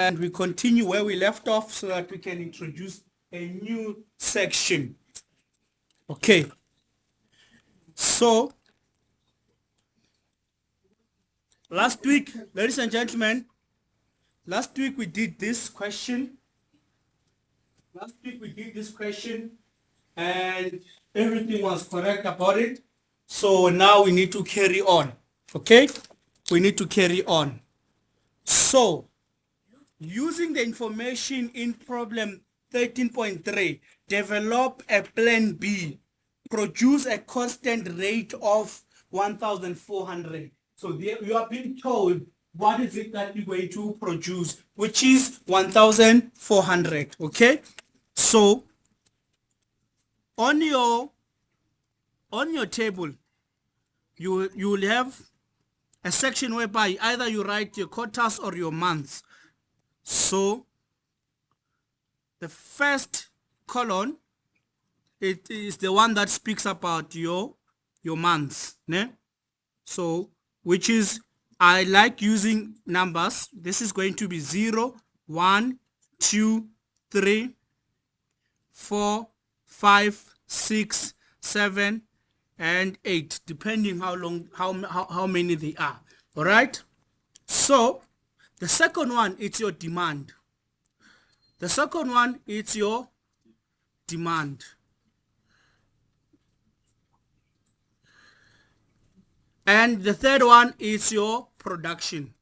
And we continue where we left off so that we can introduce a new section. Okay. So, last week, ladies and gentlemen, last week we did this question. And everything was correct about it. So now we need to carry on. Okay? We need to carry on. So, using the information in problem 13.3, develop a plan B. Produce a constant rate of 1,400. So there you are being told what is it that you're going to produce, which is 1,400. Okay? So on your table, you will have a section whereby either you write your quarters or your months. So the first column, it is the one that speaks about your months, né? So which is, I like using numbers. This is going to be 0, 1, 2, 3, 4, 5, 6, 7, and 8, depending how many they are. All right. So the second one, it's your demand. The second one, it's your demand. And the third one is your production,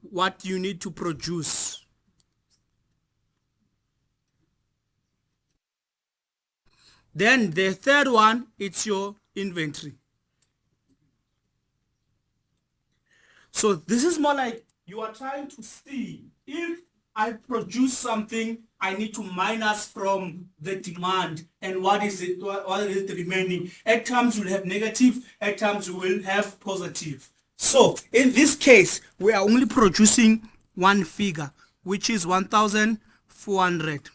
what you need to produce. Then the third one, it's your inventory. So this is more like you are trying to see if I produce something, I need to minus from the demand, and what is it remaining. At times we'll have negative, at times we will have positive. So in this case, we are only producing one figure, which is 1,400.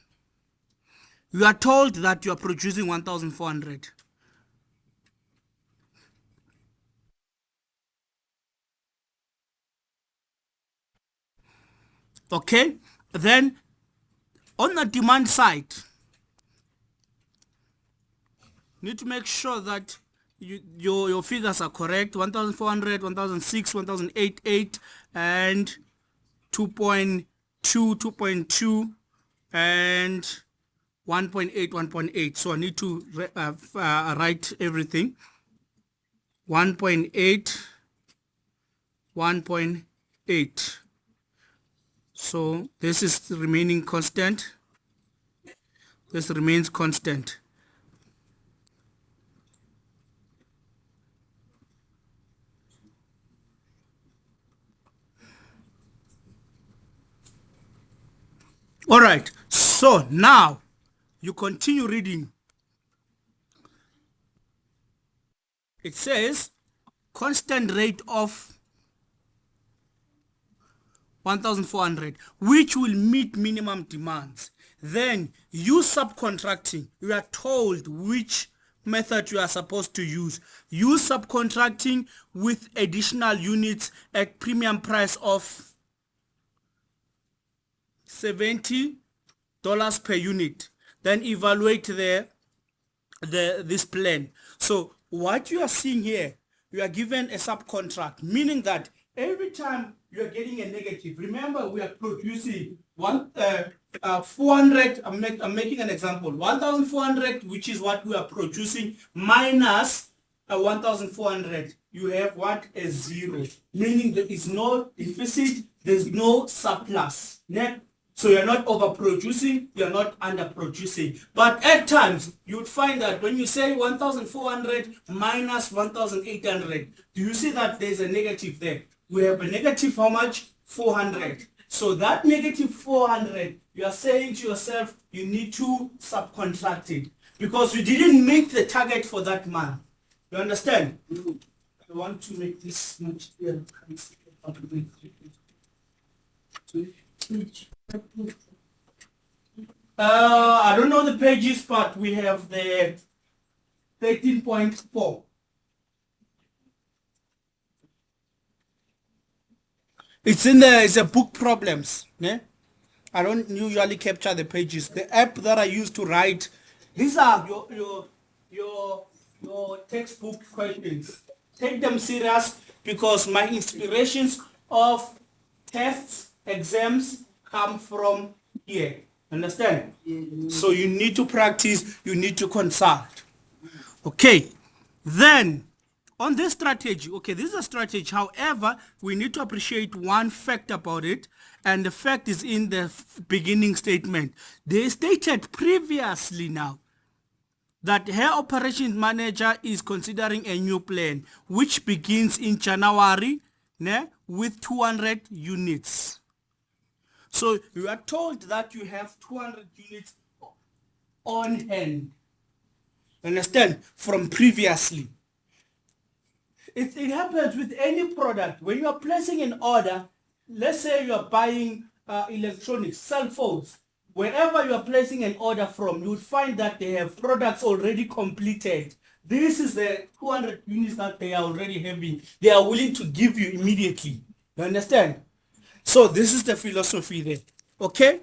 You are told that you are producing 1,400. Okay, then on the demand side, you need to make sure that your figures are correct. 1,400, 1,006, 1,088, and 2.2, 2.2, and 1.8, 1.8. So I need to write everything. 1.8, 1.8. So this is remaining constant. This remains constant. All right. So now you continue reading. It says constant rate of 1,400, which will meet minimum demands. Then use subcontracting. You are told which method you are supposed to use. Use subcontracting with additional units at premium price of $70 per unit. Then evaluate this plan. So what you are seeing here, you are given a subcontract, meaning that every time you are getting a negative, remember we are producing 400. I'm making an example. 1,400, which is what we are producing, minus 1,400. You have what? A zero, meaning there is no deficit, there's no surplus. So you're not overproducing, you're not underproducing. But at times, you would find that when you say 1,400 minus 1,800, do you see that there's a negative there? We have a negative how much? 400. So that negative 400, you are saying to yourself, you need to subcontract it because you didn't meet the target for that month. You understand? I want to make this much clearer. I don't know the pages, but we have the 13.4. It's a book problems. Yeah? I don't usually capture the pages. The app that I use to write, these are your textbook questions. Take them serious because my inspirations of tests, exams come from here. Understand? So you need to practice, you need to consult. Okay, then on this strategy, okay, this is a strategy. However, we need to appreciate one fact about it, and the fact is in the beginning statement. They stated previously now that her operations manager is considering a new plan which begins in January with 200 units. So you are told that you have 200 units on hand. Understand? From previously. It happens with any product. When you are placing an order, let's say you are buying electronics, cell phones, wherever you are placing an order from, you would find that they have products already completed. This is the 200 units that they are already having. They are willing to give you immediately. You understand? So this is the philosophy there. Okay?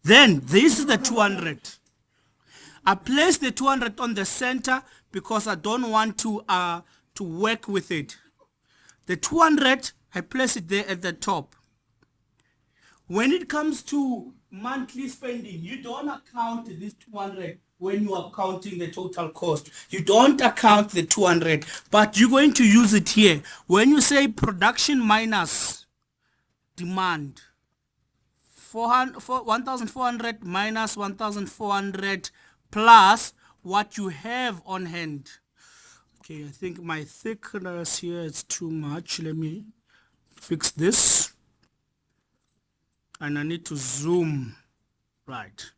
Then this is the 200. I place the 200 on the center because I don't want to work with it. The 200, I place it there at the top. When it comes to monthly spending, you don't account this 200 when you are counting the total cost. You don't account the 200, but you're going to use it here. When you say production minus demand, 1,400 minus 1,400 plus what you have on hand. Okay, I think my thickness here is too much. Let me fix this. And I need to zoom. Right.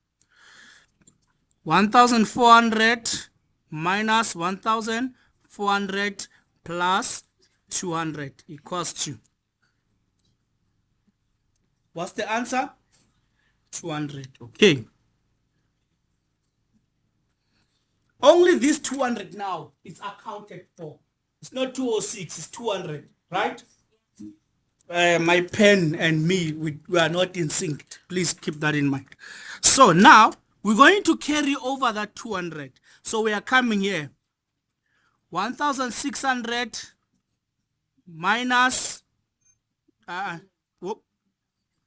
1,400 minus 1,400 plus 200 equals to. What's the answer? 200. Okay. Only this 200 now is accounted for. It's not 206, it's 200, right? My pen and me, we are not in sync. Please keep that in mind. So now, we're going to carry over that 200. So we are coming here. 1,600 minus,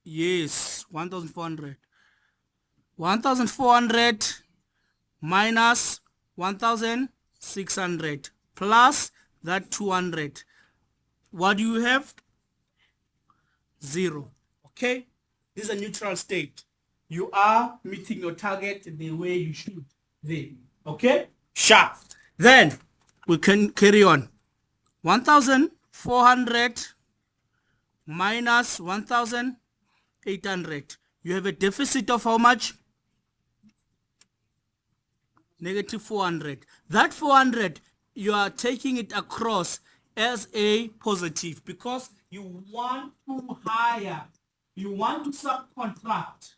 yes, 1,400. 1,400 minus 1,600 plus that 200. What do you have? 0. Okay? This is a neutral state. You are meeting your target the way you should. There. Okay? Sharp. Then we can carry on. 1,400 minus 1,800. You have a deficit of how much? Negative 400. That 400, you are taking it across as a positive because you want to hire, you want to subcontract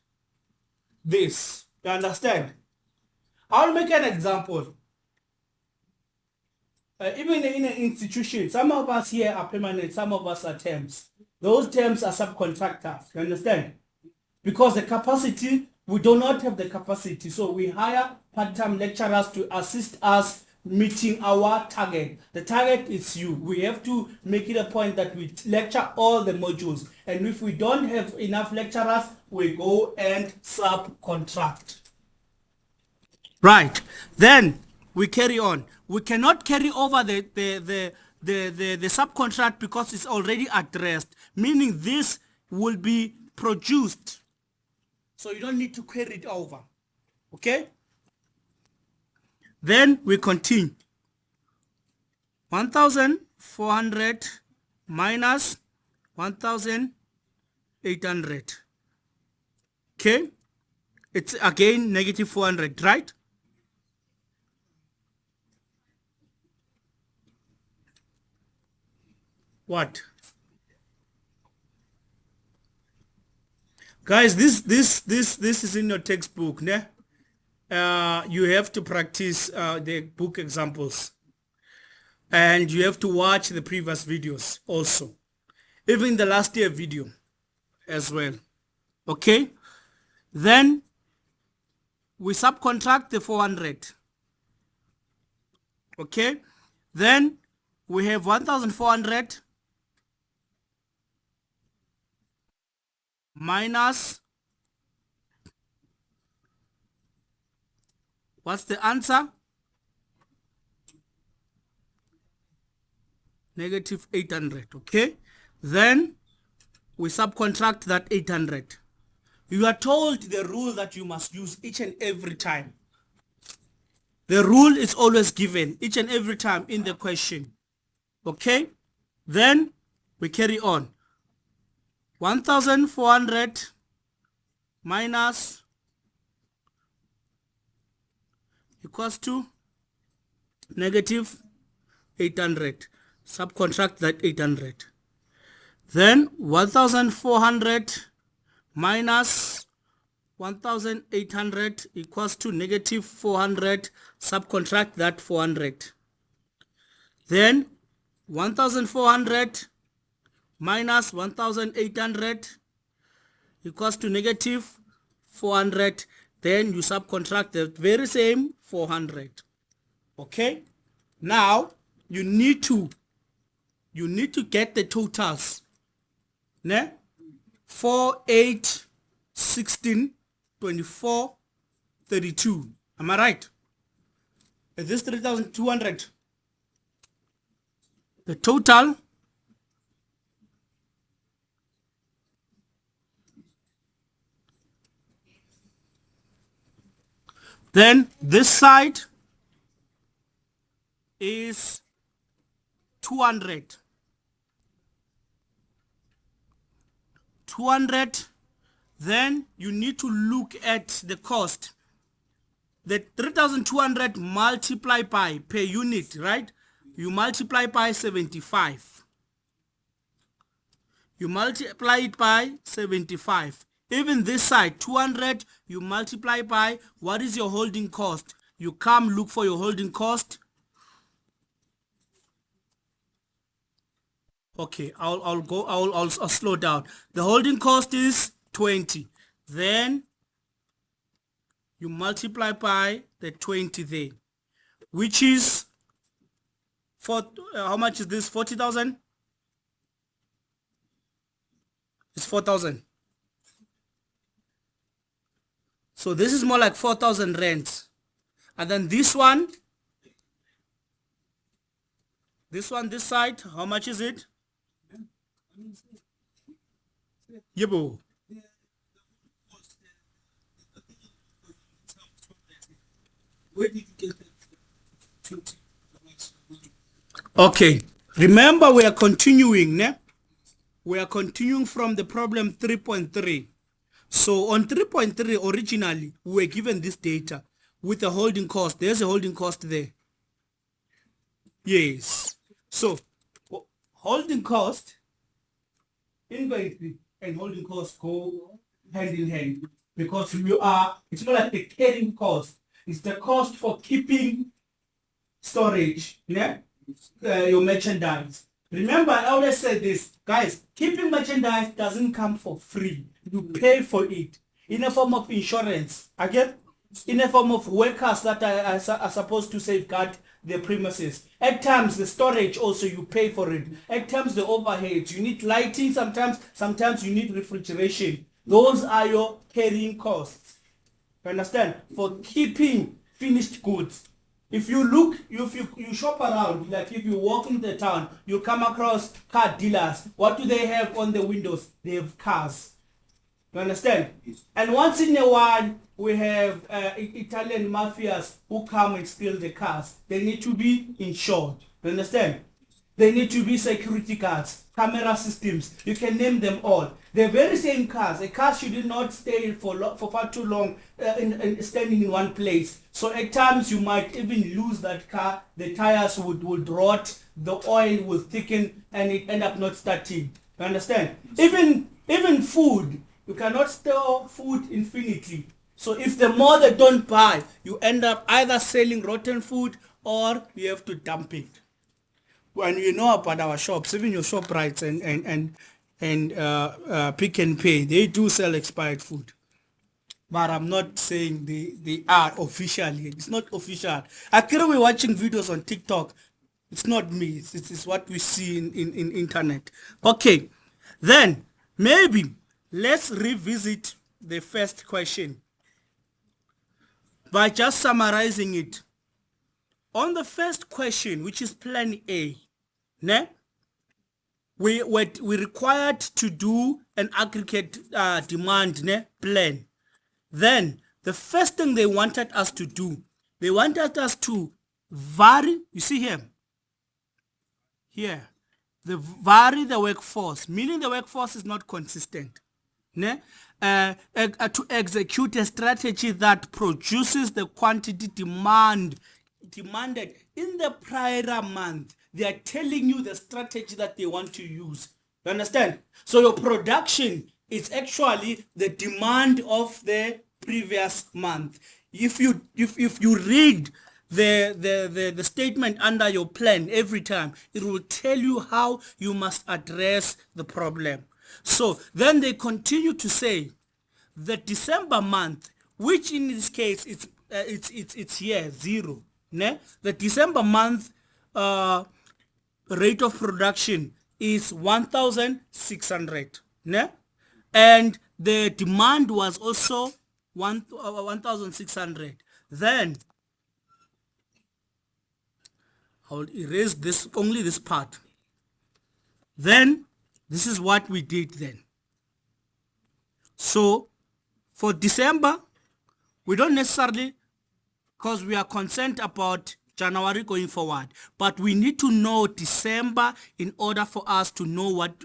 this. You understand? I'll make an example. Even in an institution, some of us here are permanent, some of us are temps. Those temps are subcontractors. You understand? Because the capacity, we do not have the capacity. So we hire part-time lecturers to assist us meeting our target. The target is you. We have to make it a point that we lecture all the modules. And if we don't have enough lecturers, we go and subcontract. Right. Then we carry on. We cannot carry over the subcontract because it's already addressed, meaning this will be produced. So you don't need to carry it over. Okay? Then we continue. 1,400 minus 1,800. Okay? It's again negative 400, right? What? Guys, this is in your textbook, ne? You have to practice the book examples. And you have to watch the previous videos also, even the last year video as well. Okay, then we subcontract the 400. Okay, then we have 1400 minus, what's the answer? Negative 800. Okay, then we subcontract that 800. You are told the rule that you must use each and every time. The rule is always given each and every time in the question. Okay, then we carry on. 1400 minus equals to negative 800. Subcontract that 800. Then 1400 minus 1800 equals to negative 400. Subcontract that 400. Then 1400 minus 1800 equals to negative 400. Then you subcontract the very same 400. Okay, now you need to get the totals. Ne? 4, 8, 16, 24, 32. Am I right? Is this 3,200? The total then this side is 200. 200. Then you need to look at the cost. The 3,200 multiplied by per unit, right? You multiply by 75. You multiply it by 75. Even this side, 200, you multiply by, what is your holding cost? You come look for your holding cost. Okay, I'll slow down. The holding cost is 20. Then you multiply by the 20 there, which is how much is this? 40,000? It's 4,000. So this is more like 4,000 rands. And then this side, how much is it? Yebo. Where did you get that? Okay, remember we are continuing, ne? We are continuing from the problem 3.3. So on 3.3 originally, we were given this data with a holding cost. There's a holding cost there. Yes. So holding cost, inventory and holding cost go hand in hand, because it's not like the carrying cost. It's the cost for keeping storage, yeah? Your merchandise. Remember, I always say this, guys, keeping merchandise doesn't come for free. You pay for it in a form of insurance, again, in a form of workers that are supposed to safeguard the premises. At times, the storage also, you pay for it. At times, the overheads, you need lighting, sometimes you need refrigeration. Those are your carrying costs. You understand? For keeping finished goods. If you look, if you shop around, like if you walk in the town, you come across car dealers. What do they have on the windows? They have cars. You understand? And once in a while, we have Italian mafias who come and steal the cars. They need to be insured. You understand? They need to be security guards, camera systems. You can name them all. The very same cars. A car should not stay for far too long standing in one place. So at times you might even lose that car. The tires would rot. The oil will thicken and it end up not starting. You understand? Even food. You cannot store food infinitely. So if the more they don't buy, you end up either selling rotten food or you have to dump it. when you know about our shops, even your shop rights and Pick and Pay, they do sell expired food. But I'm not saying they are officially. It's not official. Actually, we're watching videos on TikTok. It's not me. It's what we see in internet. Okay. Then maybe let's revisit the first question by just summarizing it. On the first question, which is plan A, ne? We required to do an aggregate demand plan. Then the first thing they wanted us to do, they wanted us to vary, you see here, they vary the workforce, meaning the workforce is not consistent. To execute a strategy that produces the quantity demanded in the prior month. They are telling you the strategy that they want to use. You understand? So your production is actually the demand of the previous month. If you read the statement under your plan every time, it will tell you how you must address the problem. So then they continue to say the December month, which in this case it's here 0. Ne? The December month rate of production is 1,600. Ne? And the demand was also 1,600. Then I'll erase this, only this part. Then this is what we did then. So for December, we don't necessarily, because we are concerned about January going forward, but we need to know December in order for us to know what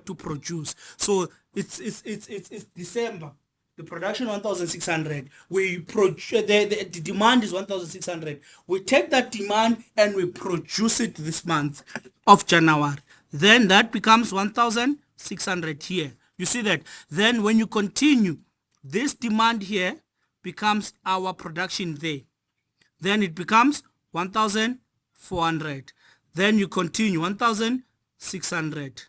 to produce. So it's December. The production 1,600. We produce the demand is 1,600. We take that demand and we produce it this month of January. Then that becomes 1,600 here. You see that? Then when you continue, this demand here becomes our production there. Then it becomes 1,400. Then you continue 1,600,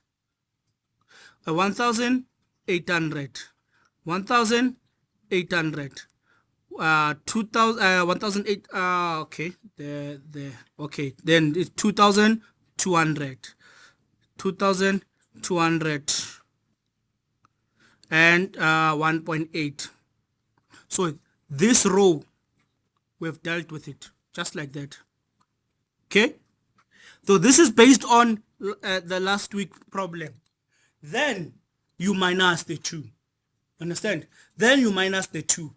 1,800, 1,800, 2,000, 1,008. Okay, okay. Then it's 2,200, 2,200, and 1.8. So this row, we've dealt with it just like that. Okay, so this is based on the last week problem. Then you minus the 2. Understand? Then you minus the 2,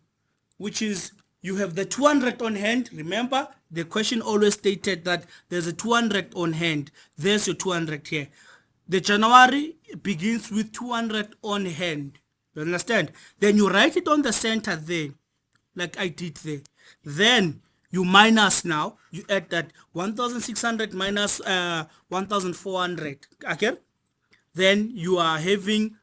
which is you have the 200 on hand. Remember, the question always stated that there's a 200 on hand. There's your 200 here. The January begins with 200 on hand. You understand? Then you write it on the center there, like I did there. Then you minus now. You add that 1,600 minus 1,400. Okay? Then you are having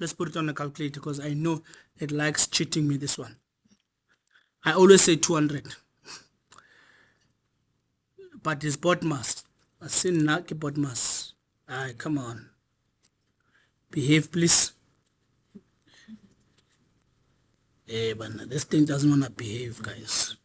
let's put it on a calculator because I know it likes cheating me, this one. I always say 200. But it's BODMAS. I say not BODMAS. Alright, come on. Behave, please. But this thing doesn't want to behave, guys.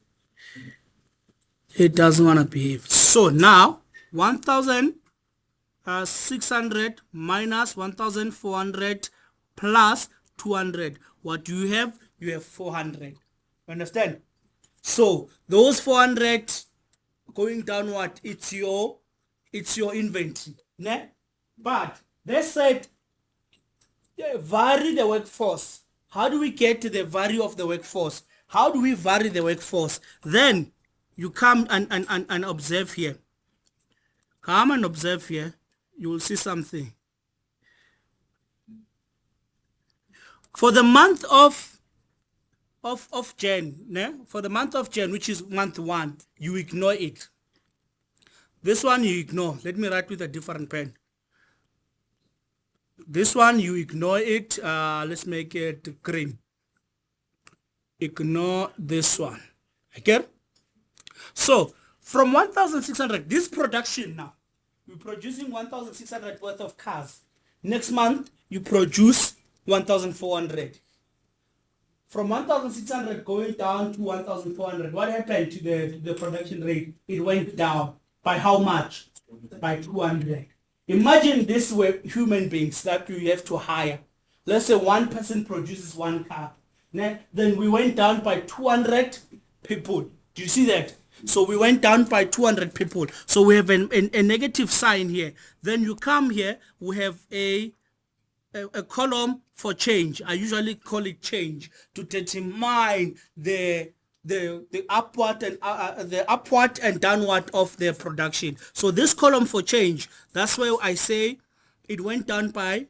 It doesn't want to behave. So now, 1,600 minus 1,400 plus 200. What do you have? You have 400. Understand? So those 400 going downward, it's your inventory. Ne? But they said vary the workforce. How do we get to the value of the workforce? How do we vary the workforce? Then you come and observe here. Come and observe here. You will see something. For the month of Jan, né? For the month of Jan, which is month 1, you ignore it. This one you ignore. Let me write with a different pen. This one you ignore it. Let's make it green. Ignore this one. Okay? So From 1,600, this production now, you're producing 1,600 worth of cars. Next month, you produce 1,400. From 1,600 going down to 1,400, what happened to the production rate? It went down. By how much? By 200. Imagine this were human beings that you have to hire. Let's say one person produces one car. Then we went down by 200 people. Do you see that? So we went down by 200 people. So we have a negative sign here. Then you come here, we have a column for change. I usually call it change to determine the upward and downward of the production. So this column for change, that's where I say it went down by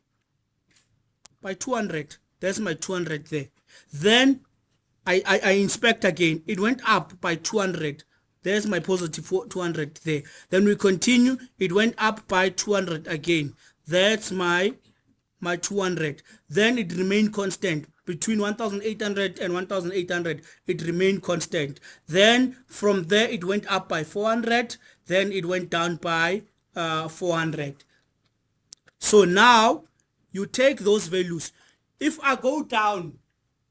200. There's my 200 there. Then I inspect again. It went up by 200. There's my positive 200 there. Then we continue. It went up by 200 again. That's my 200. Then it remained constant. Between 1,800 and 1,800, it remained constant. Then from there, it went up by 400. Then it went down by 400. So now, you take those values. If I go down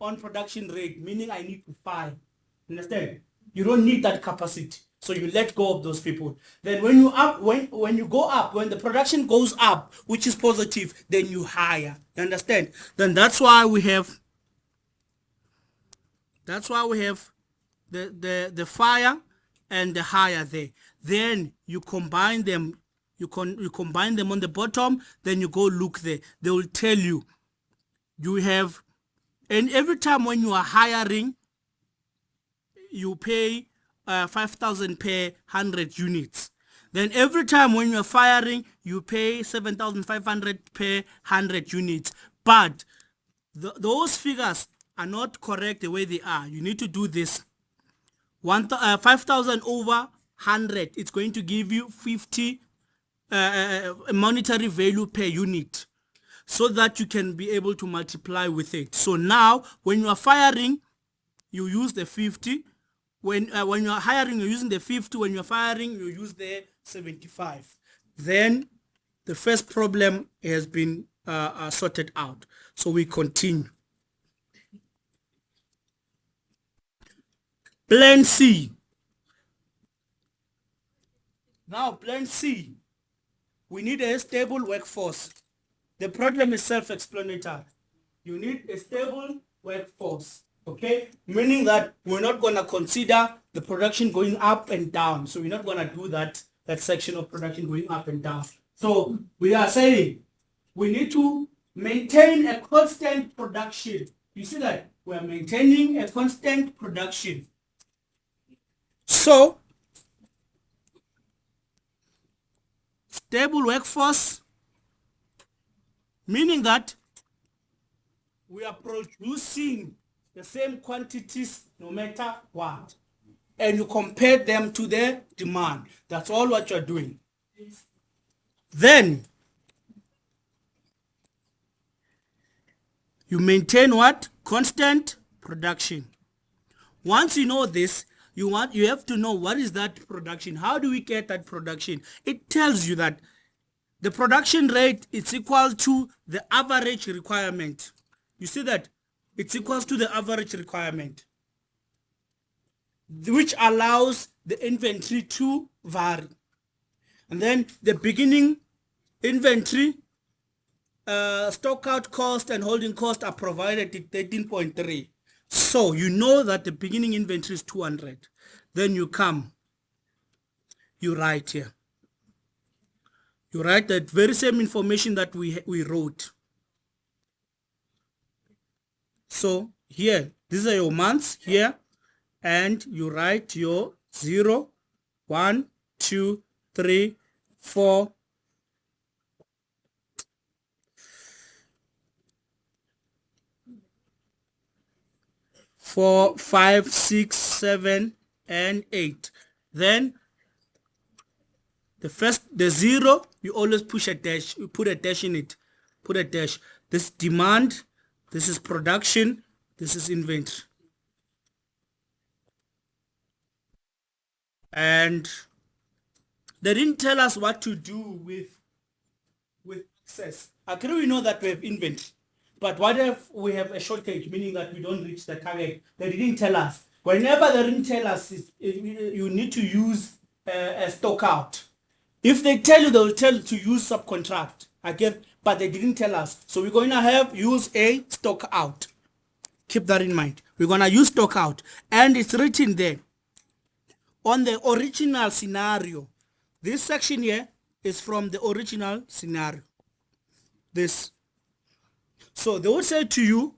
on production rate, meaning I need to fire, understand? You don't need that capacity. So you let go of those people. Then when you go up, when the production goes up, which is positive, then you hire. You understand? Then that's why we have the fire and the hire there. Then you combine them. You combine them on the bottom. Then you go look there. They will tell you have, and every time when you are hiring, you pay 5,000 per 100 units. Then every time when you're firing, you pay 7,500 per 100 units. But those figures are not correct the way they are. You need to do this. 5,000 over 100, it's going to give you 50 monetary value per unit, so that you can be able to multiply with it. So now, when you are firing, you use the 50. When you are hiring, you're using the 50. When you're firing, you use the 75. Then the first problem has been sorted out. So we continue. Plan C. Now, plan C. We need a stable workforce. The problem is self-explanatory. You need a stable workforce. Okay, meaning that we're not going to consider the production going up and down. So we're not going to do that section of production going up and down. So we are saying we need to maintain a constant production. You see that? We are maintaining a constant production. So stable workforce, meaning that we are producing the same quantities no matter what, and you compare them to the demand. That's all what you're doing. Then you maintain what? Constant production. Once you know this, you have to know what is that production. How do we get that production? It tells you that the production rate is equal to the average requirement. You see that? It's equals to the average requirement, which allows the inventory to vary. And then the beginning inventory, stock out cost and holding cost are provided at 13.3. So you know that the beginning inventory is 200. Then you come, you write here. You write that very same information that we wrote. So here, these are your months here, and you write your 0, 1, 2, 3, 4, 4, 5, 6, 7, and 8. Then the 0, you always push a dash, you put a dash in it. Put a dash. This demand, this is production, this is inventory. And they didn't tell us what to do with excess. Actually, we know that we have inventory. But what if we have a shortage, meaning that we don't reach the target? They didn't tell us. Whenever they didn't tell us, you need to use a stock out. If they tell you, they'll tell you to use subcontract. But they didn't tell us. So we're going to have use a stock out. Keep that in mind. We're going to use stock out. And it's written there on the original scenario. This section here is from the original scenario. This. So they will say to you,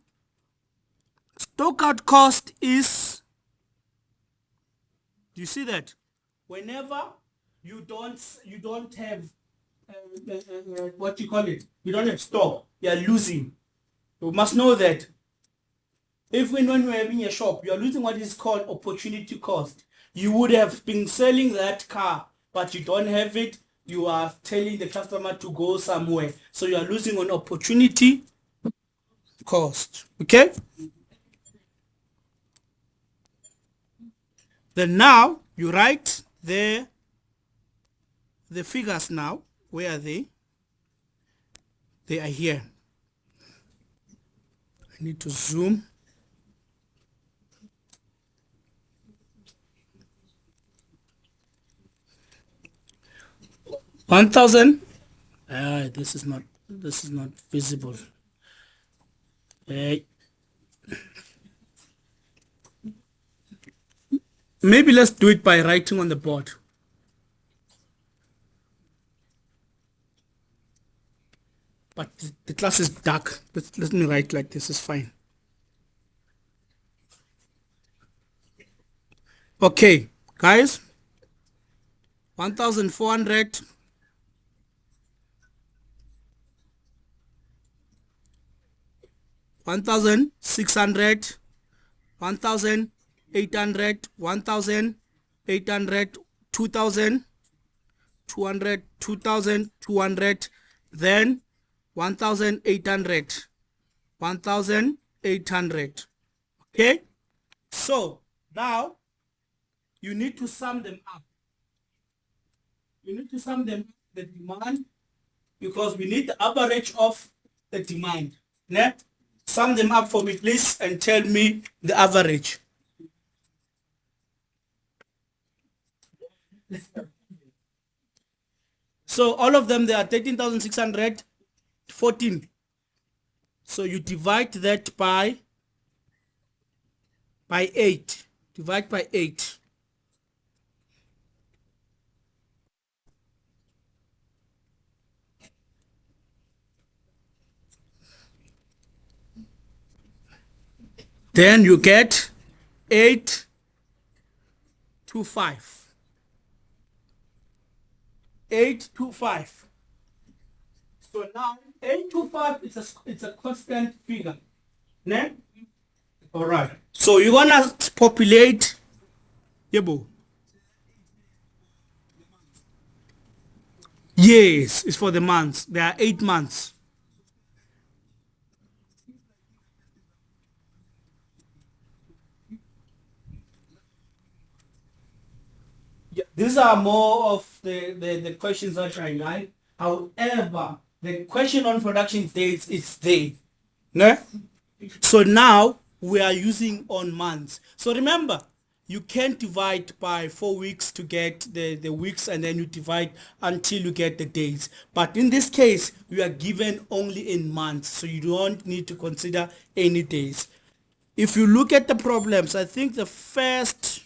stock out cost is, do you see that? Whenever you don't have what you call it, you don't have stock, you are losing. You must know that if when you're having a shop, you are losing what is called opportunity cost. You would have been selling that car, but you don't have it. You are telling the customer to go somewhere. So you are losing on opportunity cost. Okay? Then now you write the figures now. Where are they? They are here. I need to zoom. $1,000. This is not visible. Maybe let's do it by writing on the board. But the class is dark. Let me write like this. It's fine. Okay, guys. 1,400. 1,600. 1,800. 1,800. 2,000. 200. 2,200. Then 1,800. 1,800. Okay? So now you need to sum them up. You need to sum them the demand, because we need the average of the demand. Ne? Sum them up for me, please, and tell me the average. So all of them, they are 13,614. So you divide that by 8. Divide by 8. Then you get 825. 825. So now 825 it's a constant figure. Ne? All right. So you're gonna populate. Yebo. Yes, it's for the months. There are 8 months. Yeah, these are more of the questions that I like. However, the question on production dates is there. No? So now we are using on months. So remember, you can't divide by 4 weeks to get the weeks, and then you divide until you get the days. But in this case, you are given only in months, so you don't need to consider any days. If you look at the problems, I think the first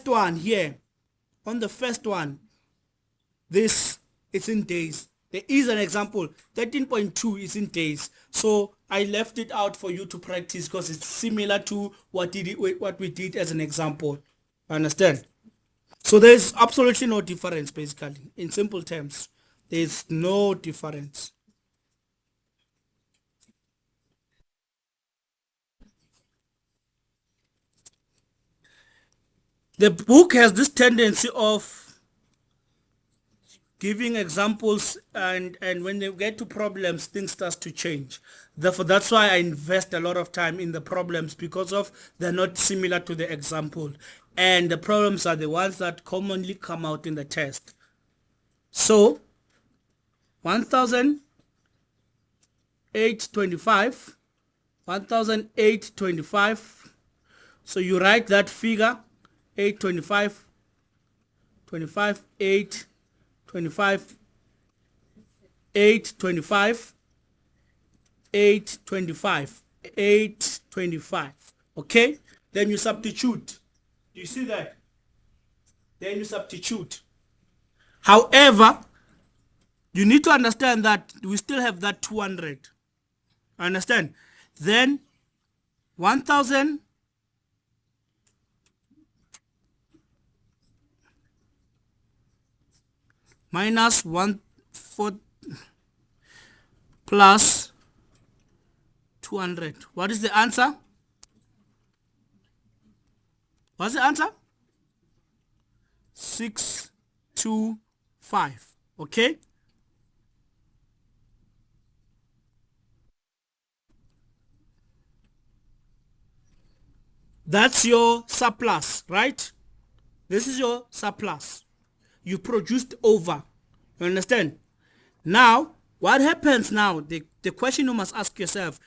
one here, on the first one, this is in days. There is an example. 13.2 is in days. So I left it out for you to practice because it's similar to what we did as an example. Understand? So there's absolutely no difference, basically. In simple terms, there's no difference. The book has this tendency of giving examples, and when they get to problems, things start to change. Therefore, that's why I invest a lot of time in the problems, because of they're not similar to the example, and the problems are the ones that commonly come out in the test. So 1825, 1825. So you write that figure, 825, 25, 8, 25, 825, 825, 825. Okay? Then you substitute. Do you see that? Then you substitute. However, you need to understand that we still have that 200. Understand? Then 1000 minus 1/4 plus 200. What is the answer? What's the answer? 625. Okay? That's your surplus, right? This is your surplus. You produced over. You understand? Now, what happens now? The question you must ask yourself,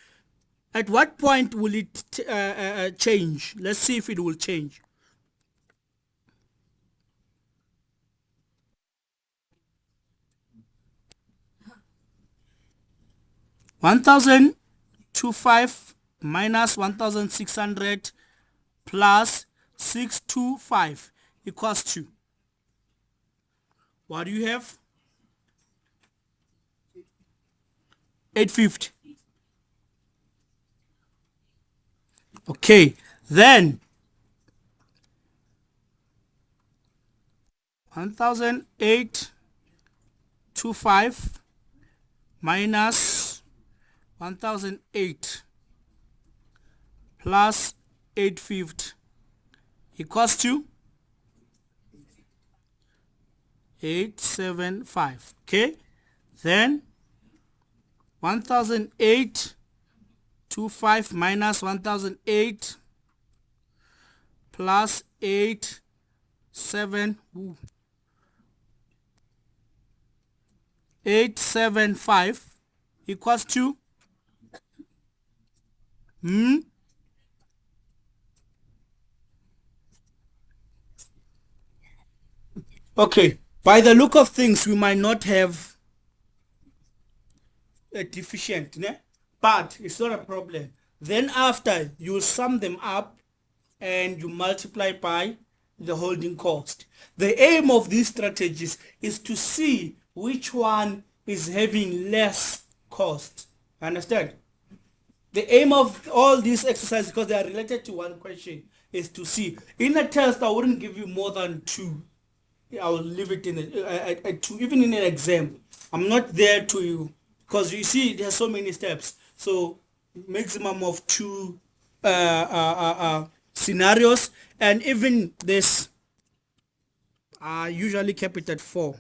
at what point will it change? Let's see if it will change. One thousand 25 minus 1600 plus 625 equals to, what do you have? 850. Okay, then 1825 minus 1008 plus 850 equals to 875. Okay, then 1825 minus 1008 plus 875 equals to Okay, by the look of things, we might not have a deficient, né? But it's not a problem. Then after, you sum them up and you multiply by the holding cost. The aim of these strategies is to see which one is having less cost. Understand? The aim of all these exercises, because they are related to one question, is to see. In a test, I wouldn't give you more than 2. I will leave it in to, even in an exam. I'm not there to, because you see there's so many steps. So maximum of 2 scenarios, and even this I usually kept it at 4.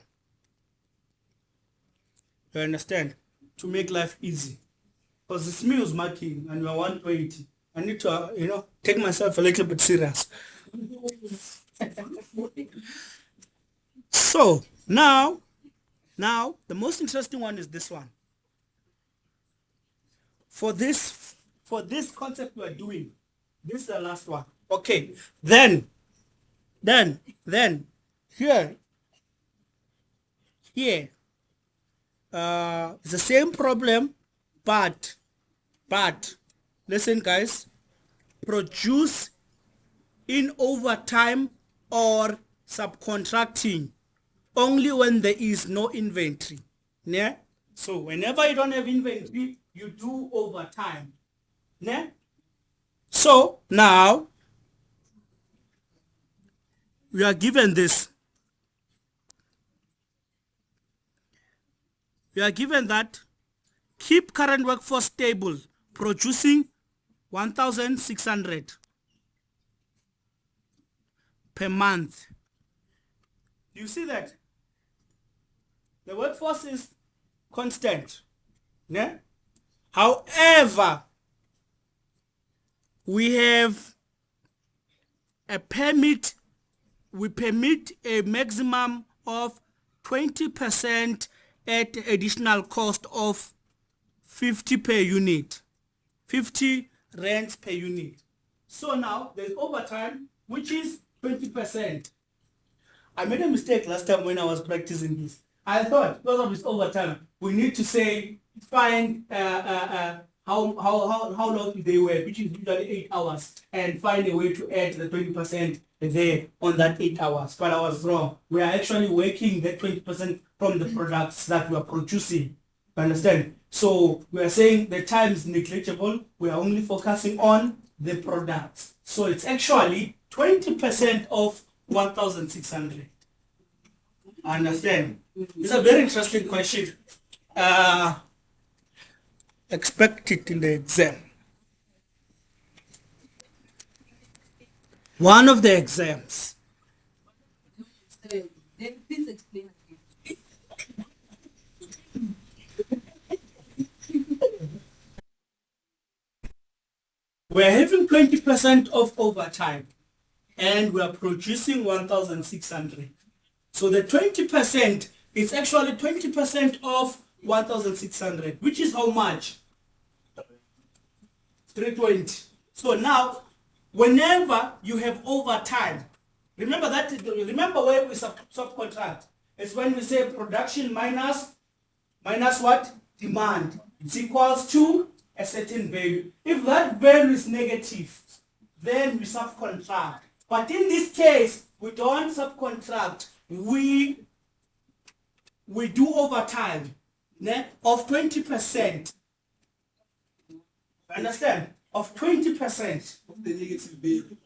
You understand? To make life easy. Because it's me who's marking and we're 120. I need to, take myself a little bit serious. So now the most interesting one is this one. For this concept we're doing, this is the last one. Okay, then here it's the same problem, but listen guys, produce in overtime or subcontracting only when there is no inventory. Yeah? So whenever you don't have inventory, you do overtime. Yeah? So now we are given this. We are given that keep current workforce stable, producing 1,600 per month. You see that? The workforce is constant. Yeah? However, we have a permit. We permit a maximum of 20% at additional cost of 50 per unit. 50 rands per unit. So now there's overtime, which is 20%. I made a mistake last time when I was practicing this. I thought because of this overtime, we need to say find how long they work, which is usually 8 hours, and find a way to add the 20% there on that 8 hours. But I was wrong. We are actually working the 20% from the products that we are producing. You understand? So we are saying the time is negligible. We are only focusing on the products. So it's actually 20% of 1,600. Understand? It's a very interesting question. Expect it in the exam. One of the exams. Then please explain again. We're having 20% of overtime and we're producing 1,600. So the 20% is actually 20% of 1,600, which is how much? 320. So now, whenever you have overtime, remember where we subcontract. It's when we say production minus what? Demand. It's equals to a certain value. If that value is negative, then we subcontract. But in this case, we don't subcontract. We do overtime of 20%. Understand? Of 20% Of the negative value.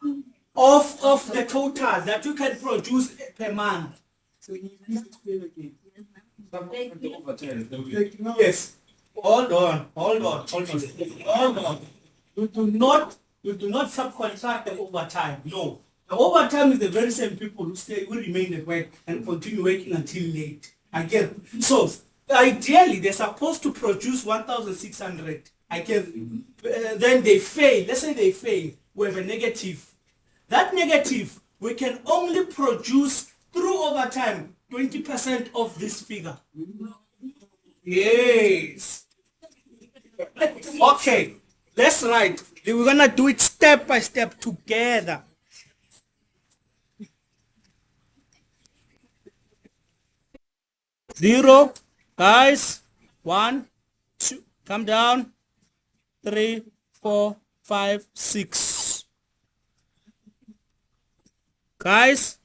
of the total that you can produce per month. So you please explain again. The overtime. Yes. Hold on. You do not subcontract the overtime. No. The overtime is the very same people who remain at work and continue working until late. Again. So ideally they're supposed to produce 1,600. Then they fail. Let's say they fail. We have a negative. That negative we can only produce through overtime 20% of this figure. Yes. Okay. Let's write. We're gonna do it step by step together. Zero, guys. 1, 2. Come down. 3, 4, 5, 6. Guys,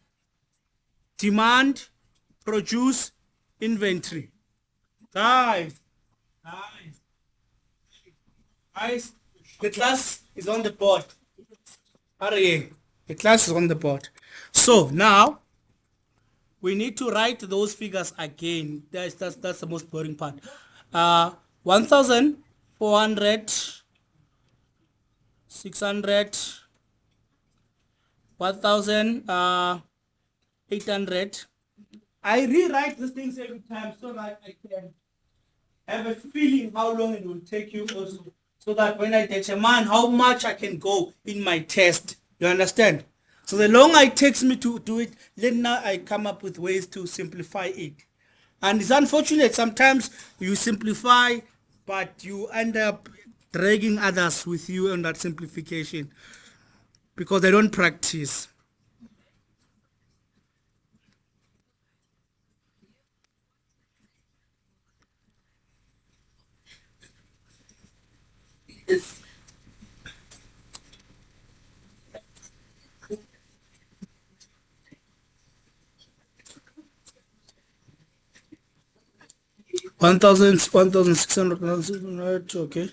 demand, produce, inventory. Guys, the class is on the board. Hurry, the class is on the board. So now we need to write those figures again. That's the most boring part. 1,400, 600, 1,800. I rewrite these things every time so that I can have a feeling how long it will take you also, so that when I determine how much I can go in my test, you understand? So the longer it takes me to do it, then now I come up with ways to simplify it. And it's unfortunate sometimes you simplify, but you end up dragging others with you on that simplification because they don't practice. Yes. 1,000, 1,600, 1,600, okay.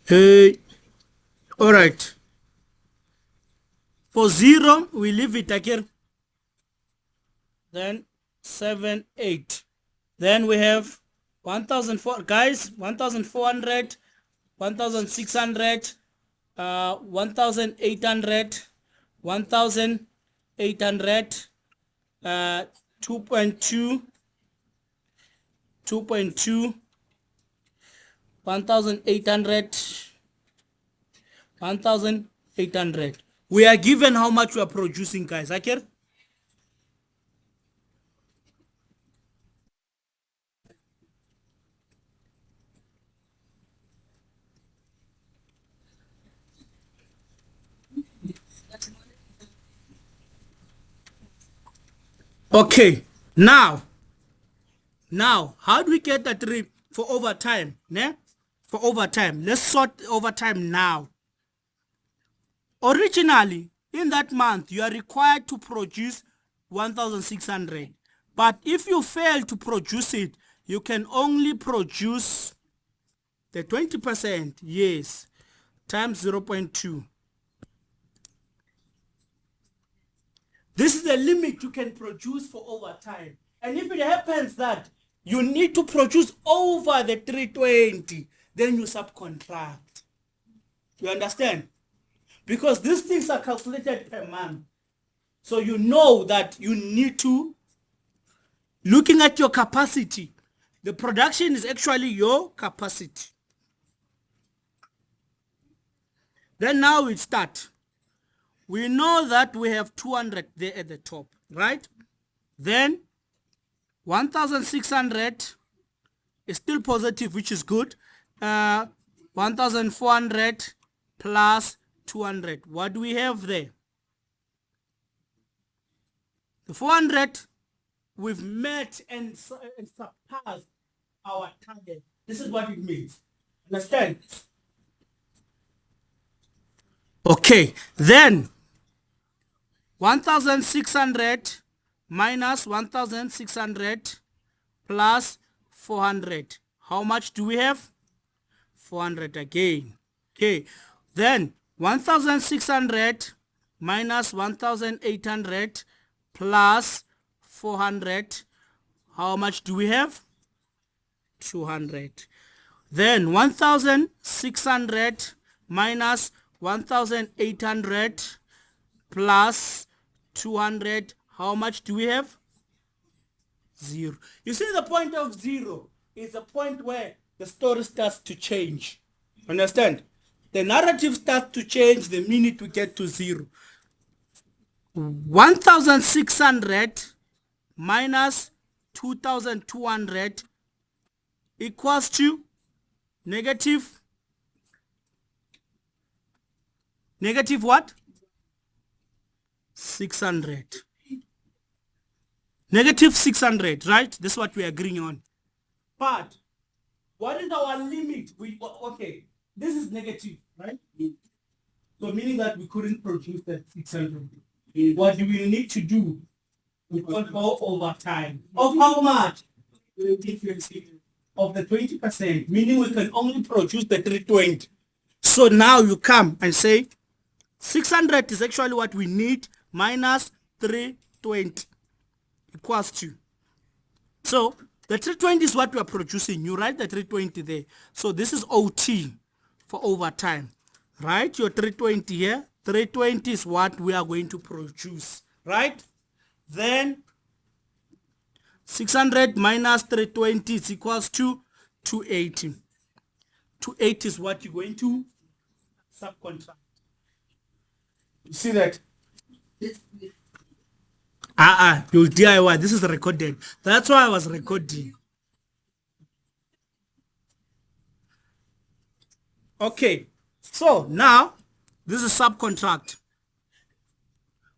Hey, all right. For 0, we leave it again. Then 7, 8. Then we have 1,004, guys, 1,400, 1,600, 1,800, 1,800, 2.2, 2.2, 1,800, 1,800. We are given how much we are producing, guys. Okay? Okay. Now, how do we get that 3 for overtime? Ne? For overtime. Let's sort overtime now. Originally, in that month, you are required to produce 1,600. But if you fail to produce it, you can only produce the 20%, yes, times 0.2. This is the limit you can produce for overtime. And if it happens that you need to produce over the 320, then you subcontract. You understand? Because these things are calculated per month. So you know that you need to, looking at your capacity, the production is actually your capacity. Then now we start. We know that we have 200 there at the top, right? Then 1,600 is still positive, which is good. 1,400 plus 200. What do we have there? The 400, we've met and surpassed our target. This is what it means. Understand? Okay, then 1,600 minus 1,600 plus 400. How much do we have? 400 again. Okay, then 1,600 minus 1,800 plus 400. How much do we have? 200. Then 1,600 minus 1,800 plus 200. How much do we have? 0. You see, the point of 0 is the point where the story starts to change. Understand? The narrative starts to change the minute we get to 0. 1,600 minus 2,200 equals to negative what? 600. Negative 600, right? This is what we are agreeing on. But what is our limit? Okay, this is negative, right? So meaning that we couldn't produce that 600. What do we need to do? We can't go overtime. Of how much? Of the 20%, meaning we can only produce the 320. So now you come and say 600 is actually what we need minus 320 equals to. So the 320 is what we are producing. You write the 320 there. So this is OT for overtime. Write your 320 here. 320 is what we are going to produce, right? Then 600 minus 320 is equals to 280. 280 is what you're going to subcontract. You see that? Your DIY. This is recorded. That's why I was recording. Okay. So now this is subcontract.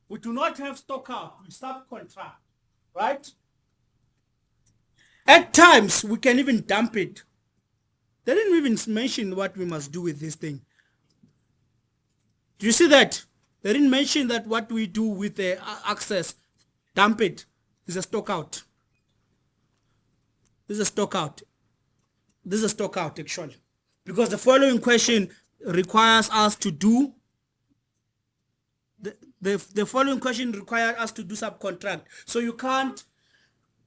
We do not have stock out. We subcontract, right? At times we can even dump it. They didn't even mention what we must do with this thing. Do you see that? They didn't mention that what we do with the access. Dump it. This is a stock out. This is a stock out. This is a stock out actually. Because the following question requires us to do the following question requires us to do subcontract. So you can't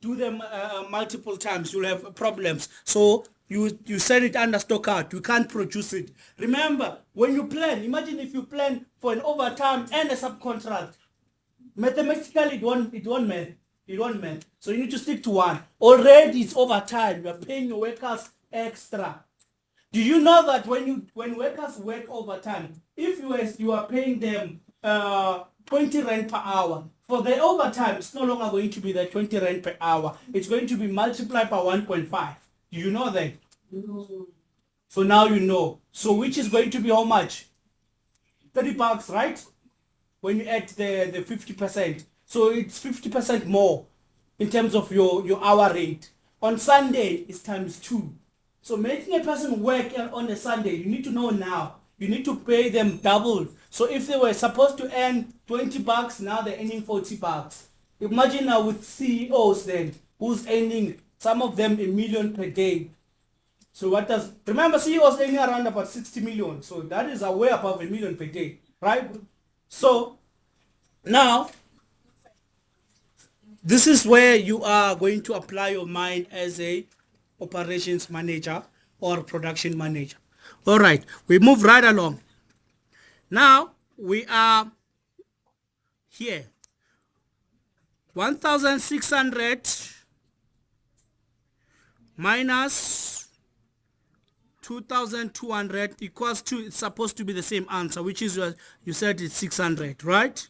do them multiple times. You'll have problems. So you send it under stock out. You can't produce it. Remember, when you plan, imagine if you plan for an overtime and a subcontract. Mathematically, it won't math. So you need to stick to one. Already it's overtime. You are paying your workers extra. Do you know that when workers work overtime, if you are paying them 20 rand per hour, for the overtime, it's no longer going to be the 20 rand per hour. It's going to be multiplied by 1.5. Do you know that? So now you know. So which is going to be how much? 30 bucks, right? When you add the 50%. So it's 50% more in terms of your hour rate. On Sunday, it's times 2. So making a person work on a Sunday, you need to know now. You need to pay them double. So if they were supposed to earn 20 bucks, now they're earning 40 bucks. Imagine now with CEOs then, who's earning, some of them, 1 million per day. So remember CEOs earning around about 60 million. So that is way above 1 million per day, right? So now, this is where you are going to apply your mind as a operations manager or production manager. All right, we move right along. Now we are here. 1,600 minus 2,200 equals to, it's supposed to be the same answer, which is you said it's 600, right?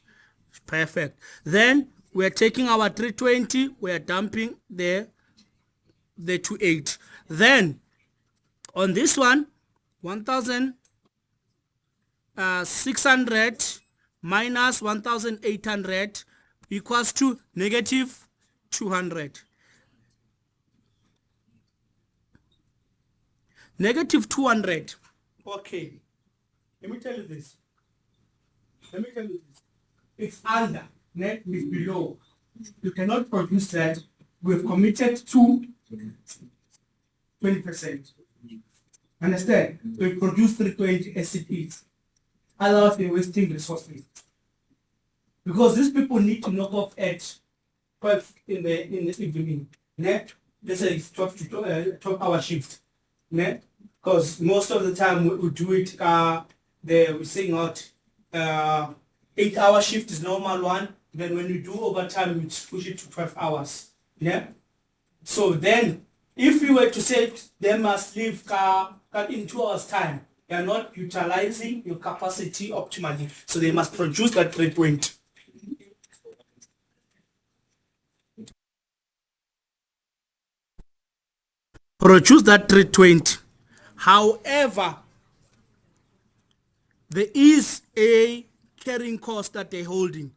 Perfect. Then we're taking our 320, we're dumping the 28. Then on this one, 1,600 minus 1,800 equals to negative 200. Negative 200. Okay. Let me tell you this. It's under. Net is below. You cannot produce that. We've committed to 20%. Understand? We produce 320 SCPs. Otherwise, we're wasting resources. Because these people need to knock off at 12 in the evening. Net, let's say it's 12-hour shift. Net, because most of the time we do it. We're saying out 8-hour shift is normal one. Then when you do overtime, you push it to 12 hours. Yeah. So then, if you were to say they must leave in 2 hours time, they are not utilizing your capacity optimally. So they must produce that 320. Produce that 320. However, there is a carrying cost that they're holding,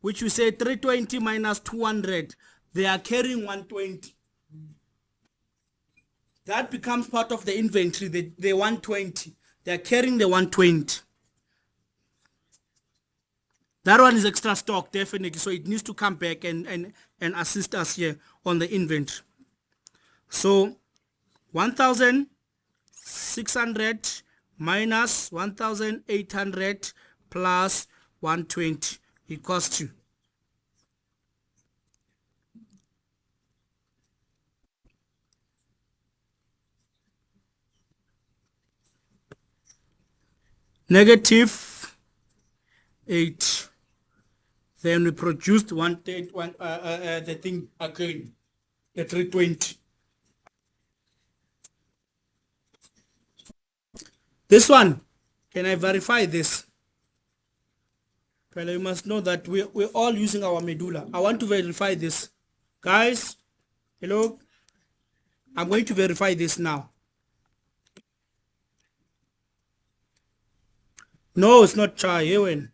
which we say 320 minus 200. They are carrying 120. That becomes part of the inventory, the 120. They are carrying the 120. That one is extra stock, definitely. So it needs to come back and assist us here on the inventory. So 1,600 minus 1,800 plus 120 equals to negative 8. Then we produced the thing again, the 320. This one, can I verify this? Well, you must know that we're all using our medulla. I want to verify this. Guys, hello? I'm going to verify this now. No, it's not Chai. Ewen.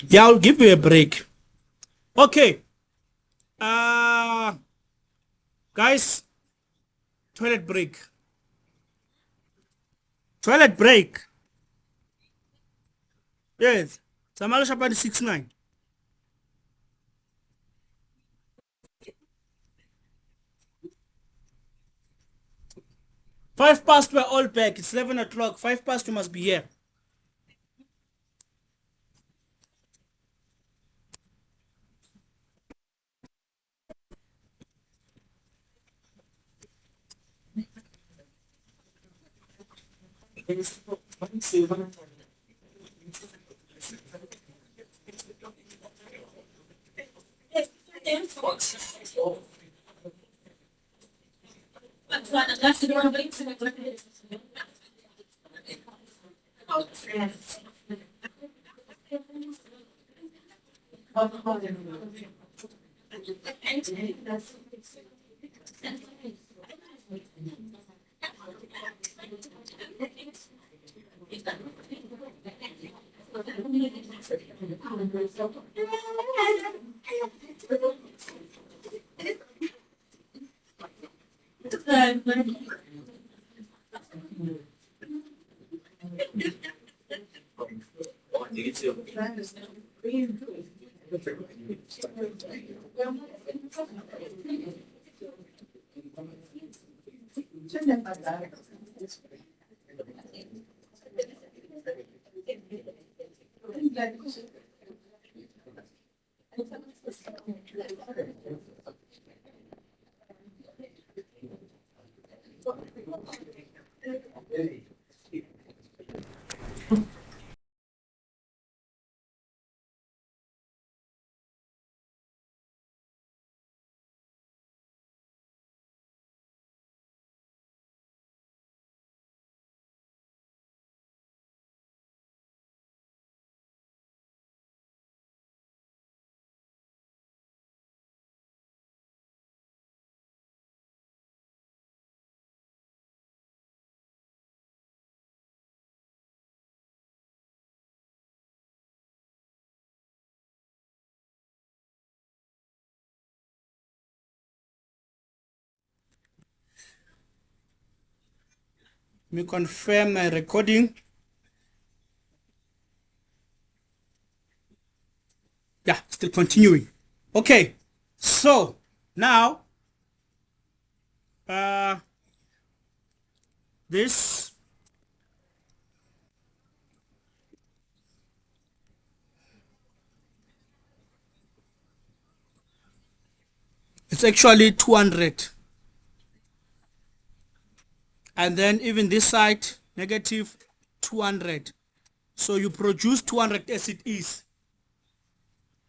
Yeah, I'll give you a break. Okay. Guys, toilet break. Toilet break. Yes. Samalo Shapani 69. 5 past, we're all back. It's 11 o'clock. 5 past, you must be here. Let me confirm my recording. Yeah, still continuing. Okay, so now this it's actually 200, and then even this side negative 200. So you produce 200 as it is.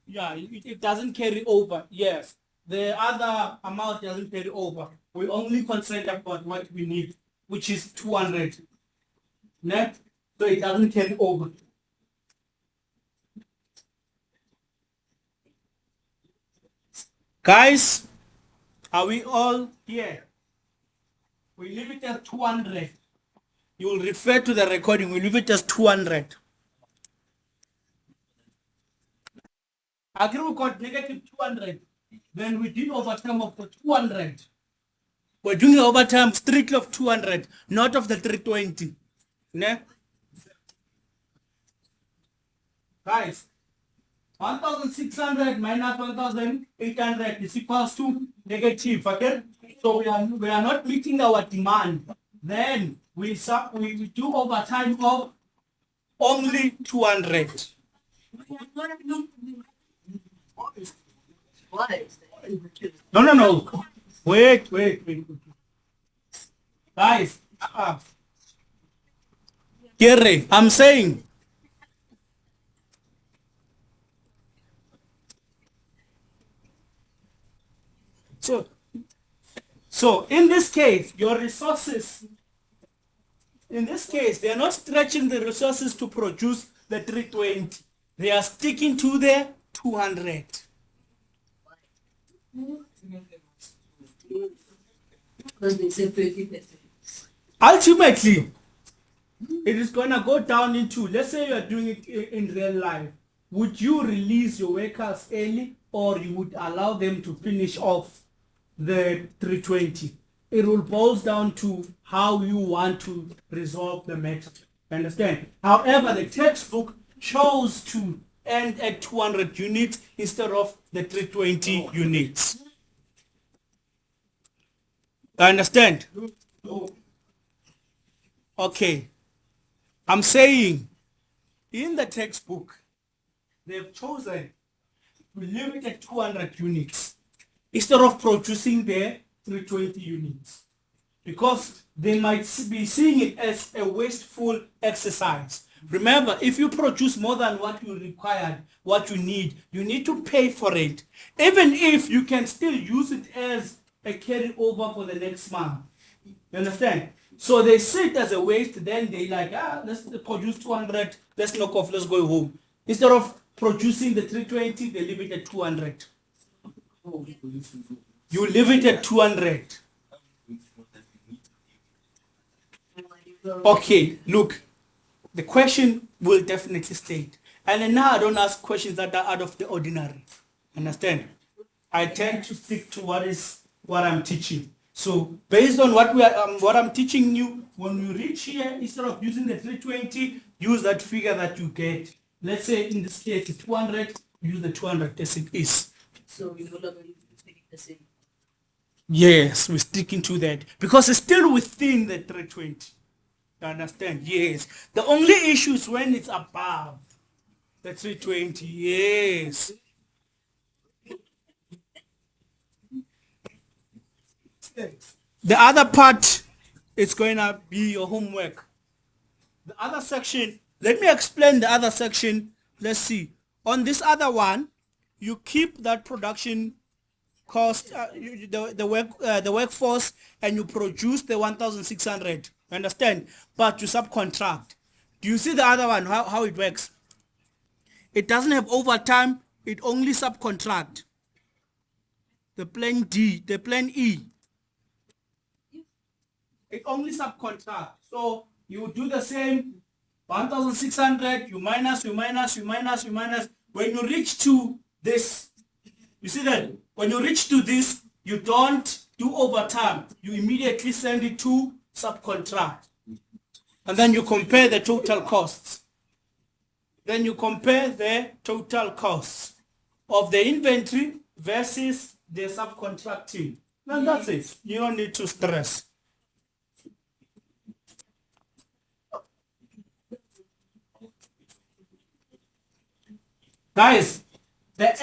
Yeah, it doesn't carry over. Yes, the other amount doesn't carry over. We only concerned about what we need, which is 200. Net, so it doesn't carry over. Guys, are we all here? We leave it as 200. You will refer to the recording. We leave it as 200. Agree we got negative 200. Then we did overtime of the 200. We're doing the overtime strictly of 200, not of the 320. Ne? Guys, 1,600 minus 1,800 is equals to negative. Okay? So we are not meeting our demand. Then we do overtime of only 200. No. Wait. Guys, Gary, I'm saying. So in this case, your resources, in this case, they are not stretching the resources to produce the 320. They are sticking to the 200. Ultimately, it is going to go down into, let's say you are doing it in real life. Would you release your workers early, or you would allow them to finish off the 320? It will boil down to how you want to resolve the matter. Understand? However, the textbook chose to end at 200 units instead of the 320 units. Understand? Okay. I'm saying in the textbook, they've chosen to leave it at 200 units instead of producing the 320 units because they might be seeing it as a wasteful exercise. Remember, if you produce more than what you required, what you need to pay for it, even if you can still use it as a carryover for the next month. You understand? So they see it as a waste, then they like, let's produce 200, let's knock off, let's go home. Instead of producing the 320, they leave it at 200. You leave it at 200. Okay, look, the question will definitely state. And then now I don't ask questions that are out of the ordinary. Understand? I tend to stick to what I'm teaching. So based on what I'm teaching you, when you reach here, instead of using the 320, use that figure that you get. Let's say in this case it's 200, use the 200 as it is. So we no longer speaking the same. Yes, we're sticking to that because it's still within the 320. You understand? Yes. The only issue is when it's above the 320. Yes. The other part is going to be your homework. The other section, let me explain the other section. Let's see. On this other one, you keep that production cost, the workforce, and you produce the 1,600. You understand? But you subcontract. Do you see the other one, how it works? It doesn't have overtime. It only subcontract. The plan D, the plan E. It only subcontract. So you do the same 1,600, you minus. When you reach to this, you see that? When you reach to this, you don't do overtime. You immediately send it to subcontract. And then you compare the total costs. Then you compare the total costs of the inventory versus the subcontracting. And that's it. You don't need to stress. Guys, the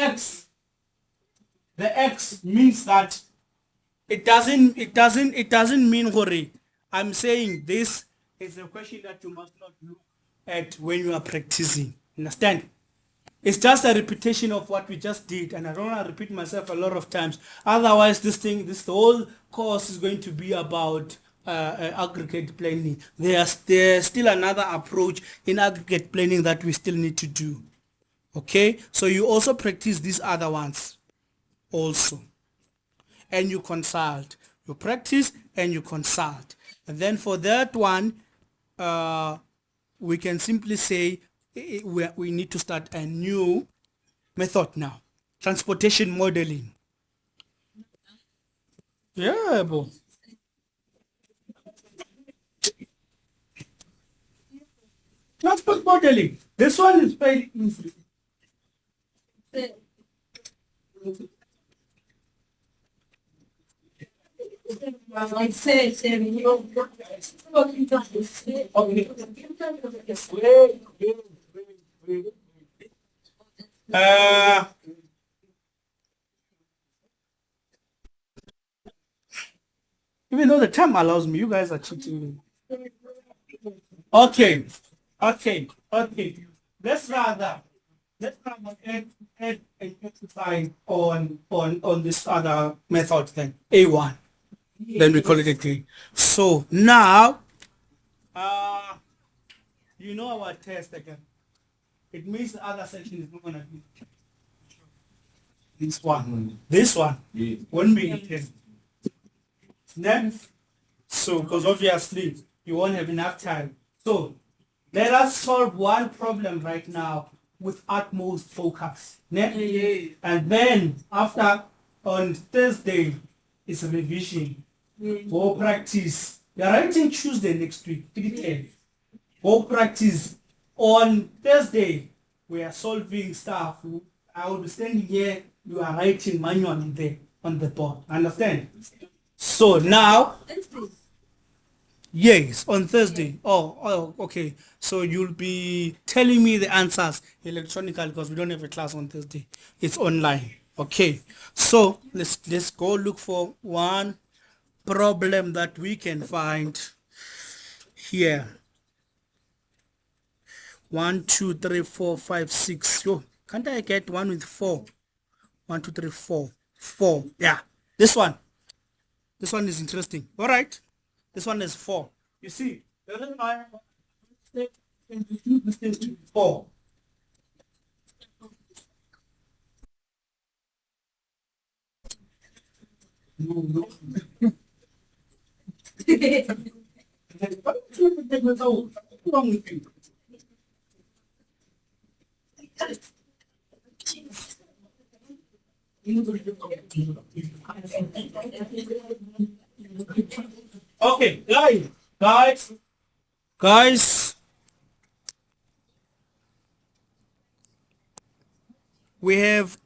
X means that it doesn't mean hurry. I'm saying this is a question that you must not look at when you are practicing. Understand? It's just a repetition of what we just did, and I don't want to repeat myself a lot of times. Otherwise, the whole course is going to be about aggregate planning. There's still another approach in aggregate planning that we still need to do. Okay, so you also practice these other ones also, and you consult. You practice and you consult, and then for that one, we can simply say we need to start a new method now. Transportation modeling. Yeah, bro. Transport modeling. This one is very easy. Even though the time allows me, you guys are cheating me. Okay. Let's rather add an exercise on this other method then. A1. Then we call it a T. So now, you know our test again. It means the other section is not going to be this one. This one won't be a test. Next. So, because obviously you won't have enough time. So, let us solve one problem right now with utmost focus. And then after on Thursday is a revision. Go practice. You're writing Tuesday next week, 3:10. Go practice. On Thursday, we are solving stuff. I will be standing here, you are writing manually there on the board. Understand? So now, Yes, on Thursday. Oh, okay. So you'll be telling me the answers electronically because we don't have a class on Thursday. It's online. Okay. So let's go look for one problem that we can find here. 1, 2, 3, 4, 5, 6. Yo, can't I get one with 4? 1, 2, 3, 4. 4. Yeah. This one. This one is interesting. All right. This one is 4. You see, the reason why I say introduce this thing to 4. No, no. What's wrong with you? Okay, guys, we have,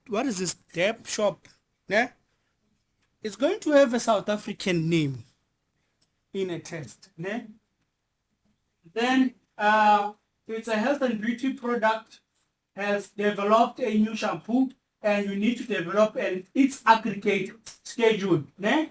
what is this dep shop? Yeah, it's going to have a South African name in a test. Yeah? Then it's a health and beauty product, has developed a new shampoo, and you need to develop its aggregate schedule. Yeah?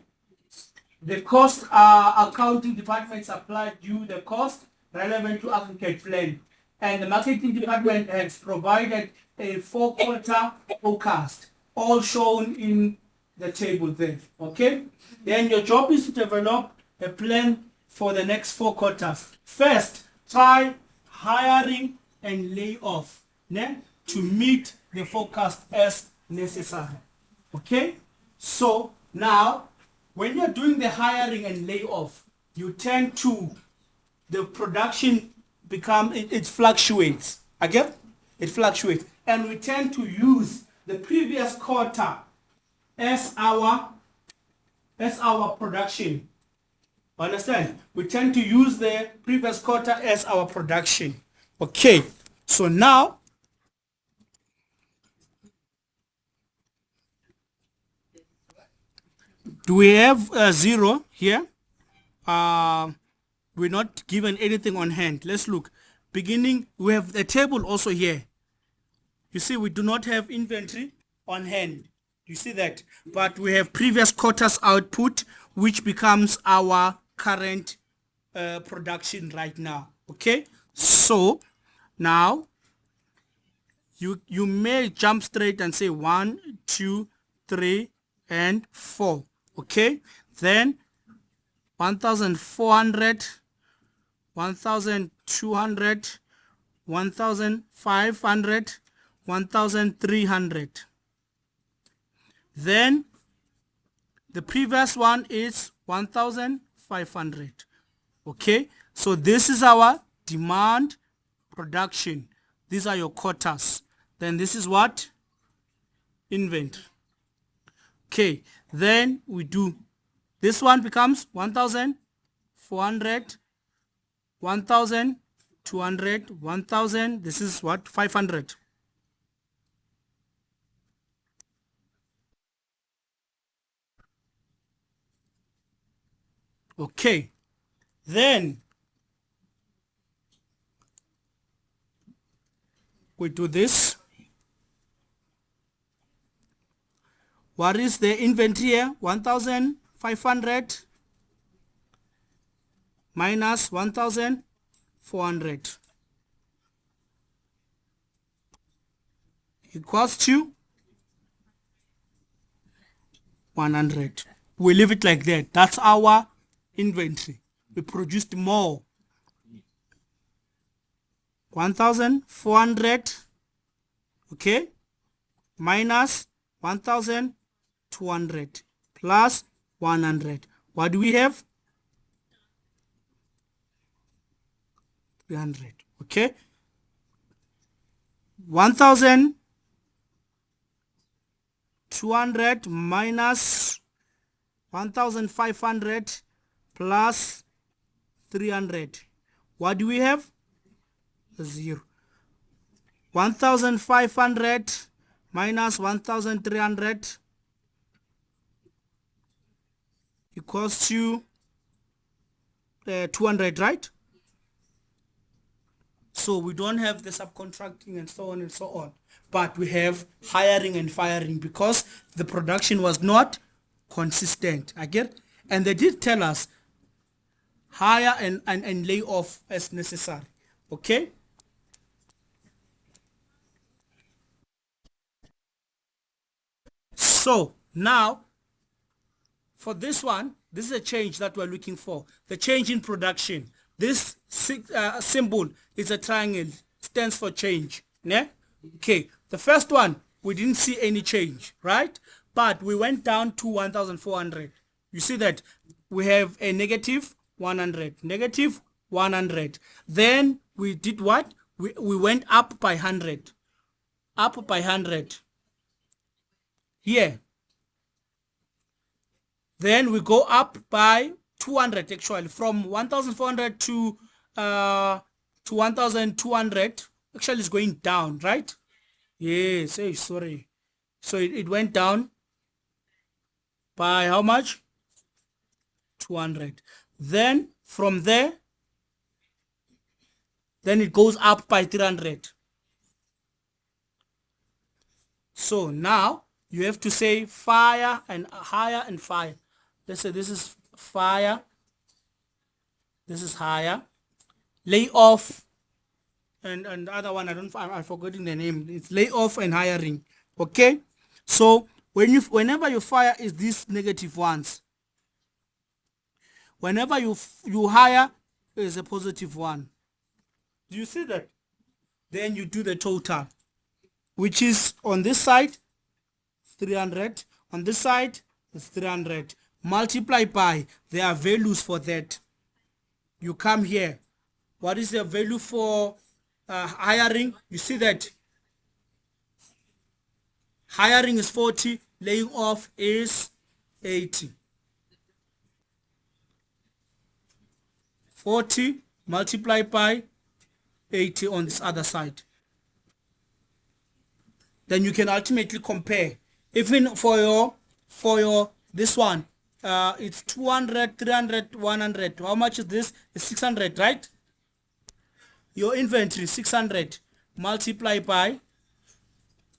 The cost accounting department supplied you the cost relevant to aggregate plan. And the marketing department has provided a 4-quarter forecast, all shown in the table there. Okay? Then your job is to develop a plan for the next 4 quarters. First, try hiring and lay off to meet the forecast as necessary. Okay? So now, when you're doing the hiring and layoff, you tend to, the production it fluctuates. Again, it fluctuates. And we tend to use the previous quarter as our production. Understand? We tend to use the previous quarter as our production. Okay. So now, do we have a 0 here? We're not given anything on hand. Let's look. Beginning, we have the table also here. You see, we do not have inventory on hand. You see that? But we have previous quarter's output, which becomes our current production right now. Okay? So, now, you may jump straight and say 1, 2, 3, and 4. Okay? Then, 1,400, 1,200, 1,500, 1,300. Then the previous one is 1,500. Okay, so this is our demand production. These are your quotas. Then this is what? Inventory. Okay, then we do, this one becomes 1,400, 1,200, 1,000. This is what? 500. Okay. Then we do this. What is the inventory here? 1,500 minus 1,400 equals to 100. We leave it like that. That's our inventory. We produced more. 1,400, okay, minus 1,200 plus 100. What do we have? 300. Okay. 1,200 minus 1,500 plus 300. What do we have? 0. 1,500 minus 1,300 equals to 200, right? So we don't have the subcontracting and so on and so on. But we have hiring and firing because the production was not consistent. I get? And they did tell us hire and lay off as necessary. Okay? So now for this one, this is a change that we're looking for. The change in production. This symbol is a triangle, stands for change. Yeah? Okay, the first one, we didn't see any change, right? But we went down to 1,400. You see that we have a negative 100, negative 100. Then we did what? We went up by 100, up by 100. Here. Then we go up by 200 actually, from 1,400 to 1,200. Actually, it's going down, right? Yes, hey, sorry. So it went down by how much? 200. Then from there, then it goes up by 300. So now you have to say fire and higher and fire. Let's say this is fire, this is higher, lay off, and the other one I'm forgetting the name. It's lay off and hiring. Okay, so whenever you fire is these negative ones. Whenever you hire is a positive one. Do you see that? Then you do the total, which is on this side 300, on this side is 300. Multiply by, there are values for that. You come here. What is the value for hiring? You see that hiring is 40, laying off is 80. 40 multiplied by 80 on this other side. Then you can ultimately compare. Even for your this one, it's 200, 300, 100. How much is this? It's 600, right? Your inventory 600 multiply by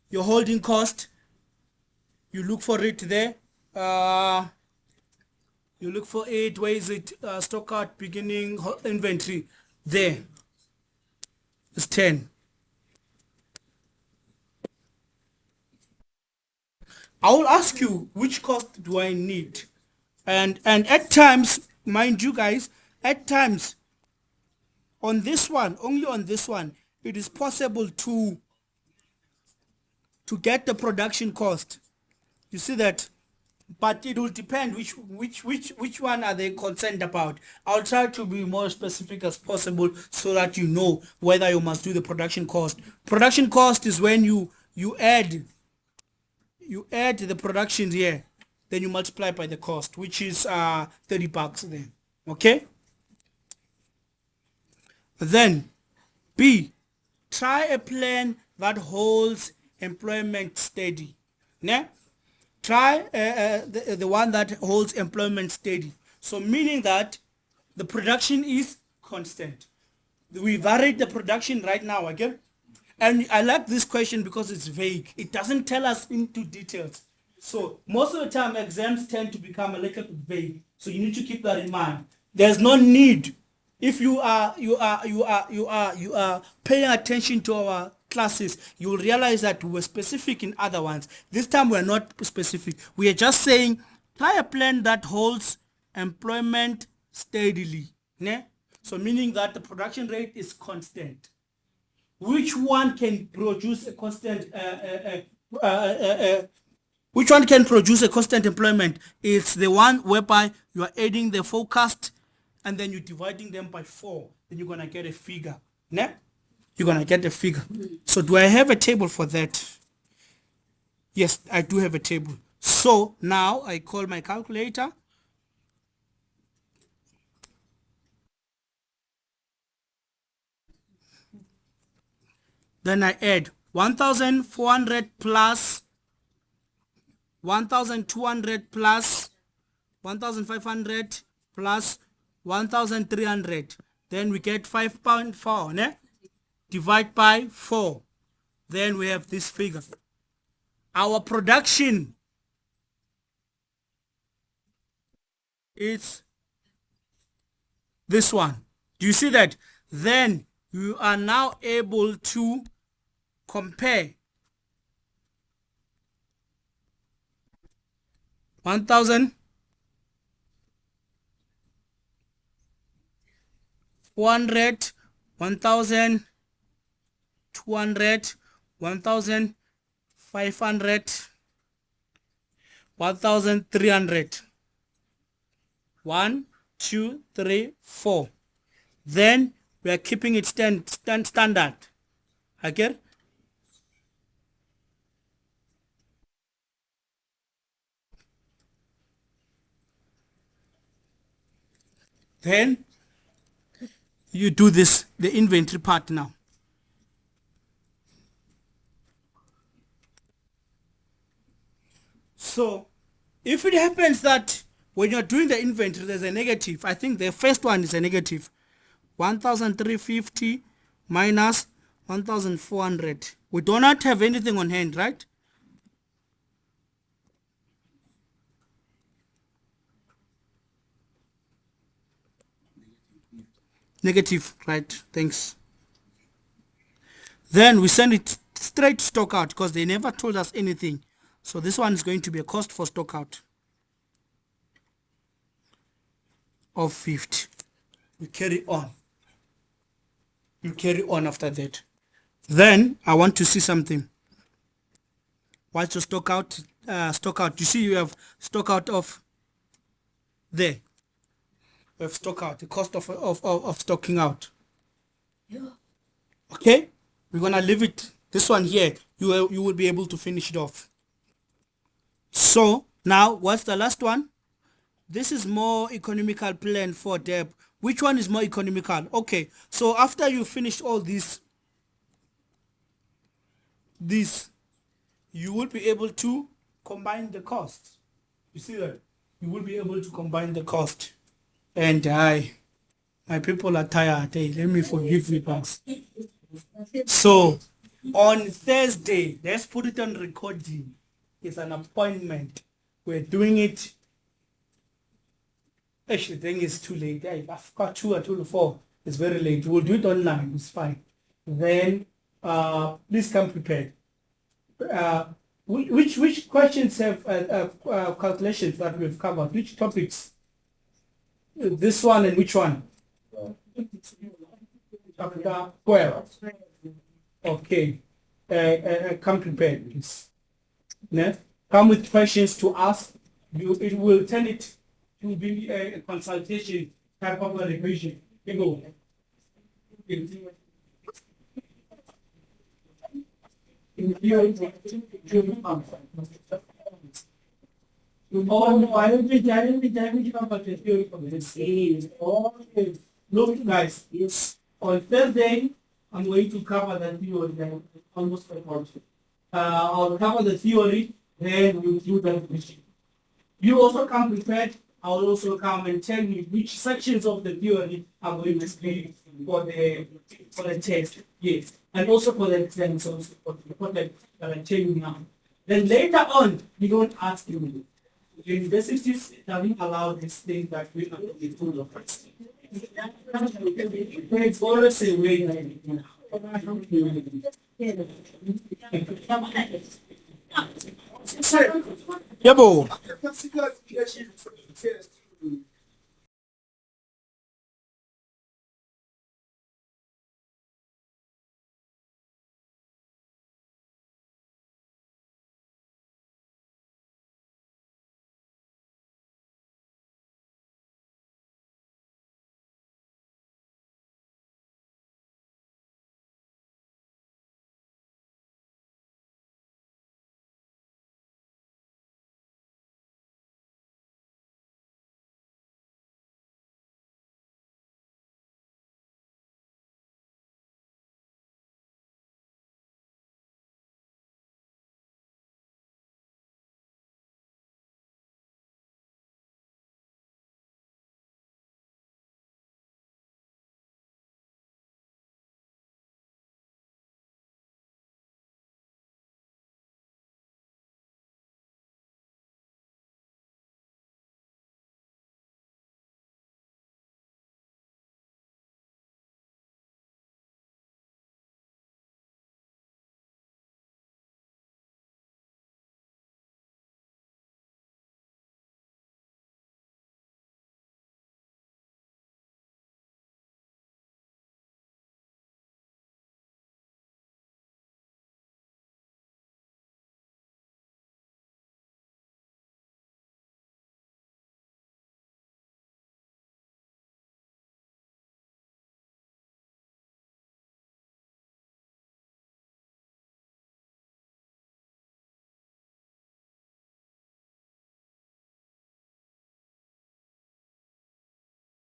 your holding cost. You look for it there. You look for it. Where is it? Stock out beginning inventory. There. It's 10. I will ask you which cost do I need, and at times, mind you guys, at times on this one, only on this one, it is possible to get the production cost. You see that? But it will depend which one are they concerned about. I'll try to be more specific as possible so that you know whether you must do the production cost. Production cost is when you add the production here, then you multiply by the cost, which is 30 bucks then. Okay? Then B, try a plan that holds employment steady. Yeah? Try the one that holds employment steady. So meaning that the production is constant. We varied the production right now again. And I like this question because it's vague. It doesn't tell us into details. So most of the time exams tend to become a little bit vague. So you need to keep that in mind. There's no need. If you are paying attention to our classes, you will realize that we were specific in other ones. This time we're not specific. We are just saying try a plan that holds employment steadily. Ne? So meaning that the production rate is constant. Which one can produce a constant which one can produce a constant employment? It's the one whereby you are adding the forecast and then you're dividing them by 4. Then you're going to get a figure. Ne? You're going to get a figure. So do I have a table for that? Yes, I do have a table. So now I call my calculator. Then I add 1,400 plus 1,200 plus 1,500 plus 1,300. Then we get 5.4, ne? Divide by 4. Then we have this figure. Our production is this one. Do you see that? Then you are now able to compare 1,400, 1,200, 1,500, 1,300. 1, 2, 3, 4. Then we are keeping it standard. Okay? Then you do this, the inventory part now. So if it happens that when you're doing the inventory there's a negative, I think the first one is a negative. 1,350 minus 1,400. We do not have anything on hand, right? Negative, right? Thanks. Then we send it straight to stock out because they never told us anything. So this one is going to be a cost for stock out of 50. We carry on. You carry on after that. Then I want to see something. What's your stock out? Stock out. You see, you have stock out of there. We have stock out. The cost of stocking out. Yeah. Okay. We're gonna leave it. This one here. You will be able to finish it off. So now, what's the last one? This is more economical plan for debt. Which one is more economical? Okay, so after you finish all this, you will be able to combine the cost. You see that? You will be able to combine the cost. And my people are tired. Hey, let me forgive you guys. So on Thursday, let's put it on recording. It's an appointment. We're doing it. Actually, the thing is too late. I've got 2 or 2 to 4. It's very late. We'll do it online. It's fine. Then please come prepared. Which questions have calculations that we've covered? Which topics? This one and which one? Chapter 12. Okay. Come prepared, please. Ne? Come with questions to ask. It will turn it to be a consultation type of a revision. You go. Look, guys, yes. On Thursday, I'm going to cover the theory almost completely. I'll cover the theory, then we'll do the revision. You also come prepared. I will also come and tell you which sections of the theory are going to be for the test. Yes. And also for the exam, so for the I tell you now. Then later on, you don't ask me. The universities doesn't allow this thing that we are going to do the first. It's always a way. Yabo.